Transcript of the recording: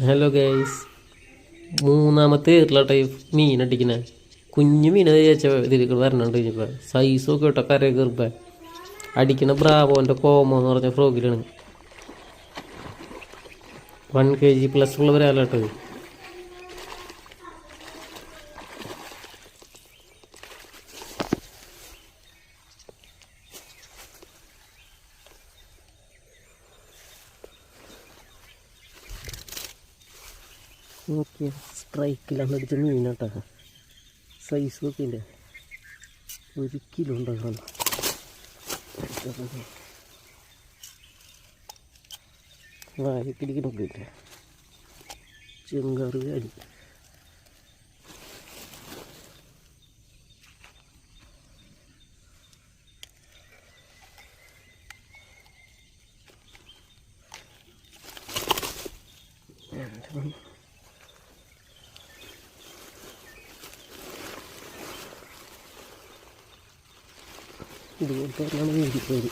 Hello guys, മൂന്നാമത്തെ ഏറിലാട്ടെ മീൻ അടിക്കണേ. കുഞ്ഞു മീൻ ചേച്ച ഇതിലേക്ക് വരണുണ്ട്. കഴിഞ്ഞപ്പോൾ സൈസൊക്കെ കേട്ടോ, കര കയറിപ്പ അടിക്കണ ബ്രാവോൻ്റെ കോമോ എന്ന് പറഞ്ഞ ഫ്രോഗിലാണ്. 1 kg പ്ലസ് ഉള്ളവരാലോട്ടത്. നോക്കിയ സ്ട്രൈക്കിലാണ് അടിച്ച മീനാട്ടാ. സൈസ് നോക്കിയില്ല, 1 കിലോ ഉണ്ടാകണം. വായക്കിടിക്ക് നോക്കിയില്ല, ചെങ്കാറ് അടി. ഇതുപോലത്തെ മേടിപ്പോയത്.